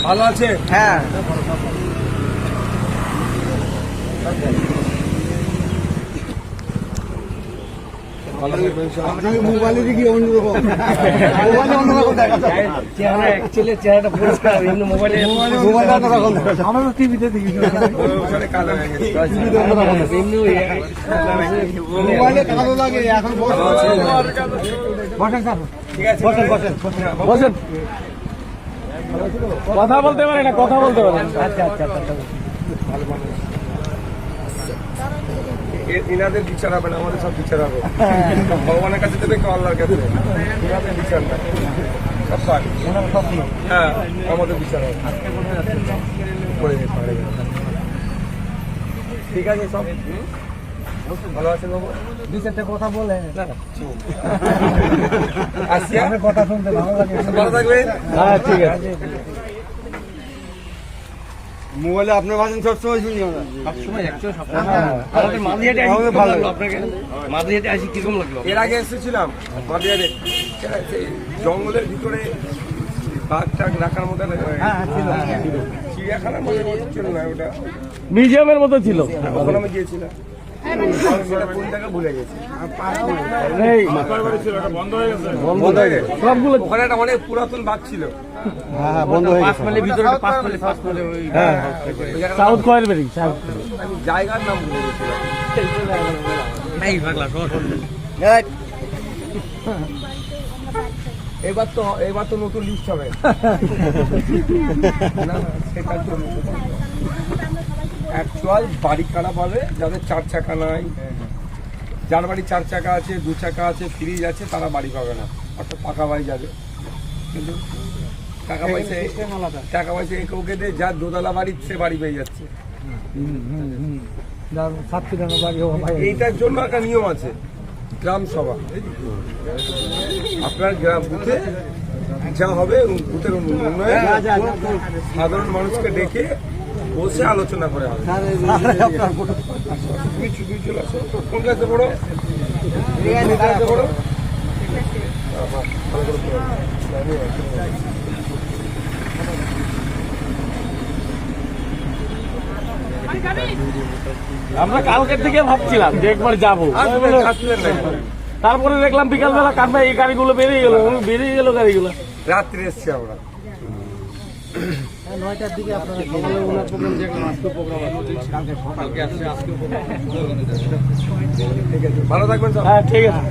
ভালো আছে? হ্যাঁ মোবাইলে দেখি অন্যরকম, মোবাইলে অন্যরকম দেখা যায়। চেহারাটা পরিষ্কার, এমনি মোবাইলে অন্যরকম। আমরা তো টিভিতে দেখি, মোবাইলে ভালো লাগে। এখন বসেন স্যার, বসেন। কথা বলতে পারে না, কথা বলতে পারে। আচ্ছা আচ্ছা আচ্ছা, ইনাদের বিচার হবে না, আমাদের সব বিচার হবে। ভগবানের কাছে দেবে, কেউ আল্লাহর কাছে। ইনাদের বিচার না, সব পারে। হ্যাঁ, আমাদের বিচার হবে। ঠিক আছে, সব ভালো আছেন বাবু? দু চারটে কথা বলে আসিয়া কথা শুনতে ভালো লাগে। ভালো থাকবেন। হ্যাঁ ঠিক আছে। মোবাইলে আপনার ভাষণ সবসময় শুনি আমরা, সবসময় আমাদের মাঝিহাটে আসি, ভালো লাগলো আপনাকে? মাঝিহাটে আসি কিরকম লাগলো? এর আগে এসেছিলাম মাদিয়ারে, জঙ্গলের ভিতরে বাঘ টাঘ রাখার মতো চিড়িয়াখানার মতো ছিল না, ওটা মিউজিয়ামের মতো ছিল। ওখানে আমি গিয়েছিলাম, কোন জায়গা ভুলে গেছি। ওখানে একটা অনেক পুরাতন বাঘ ছিল, বন্ধ হয়ে গেছে। সাউথ কোয়ারবেরি, আমি জায়গার নাম ভুলে গেছিলাম। এবার তো নতুন লিস্ট হবে না, সেটার জন্য অ্যাকচুয়াল বাড়ি খারাপ হবে যাদের 4 চাকা নাই, যার বাড়ি 4 চাকা আছে, 2 চাকা আছে, ফ্রিজ আছে, তারা বাড়ি পাবে না, অর্থাৎ পাকা বাড়ি যাবে। কিন্তু টাকা পয়সা একে দিয়ে যার দোতলা বাড়ি, সে বাড়ি পেয়ে যাচ্ছে। এইটার জন্য একটা নিয়ম আছে, গ্রাম সভা। আপনার গ্রাম বুথে যা হবে, বুথের উন্নয়ন সাধারণ মানুষকে ডেকে বসে আলোচনা করে হবে। কোন ক্লাসে পড়ো? আমরা কালকের থেকে ভাবছিলাম যে একবার যাবো, তারপরে দেখলাম বিকালবেলা কাটবে, এই গাড়িগুলো বেরিয়ে গেল গাড়িগুলো। রাত্রে এসছি আমরা 9টার দিকে। আপনারা সকালে ওনার প্রোগ্রাম দেখলাম, আজকে প্রোগ্রাম কালকে আসছে, আজকে ঠিক আছে, ভালো থাকবেন। হ্যাঁ ঠিক আছে।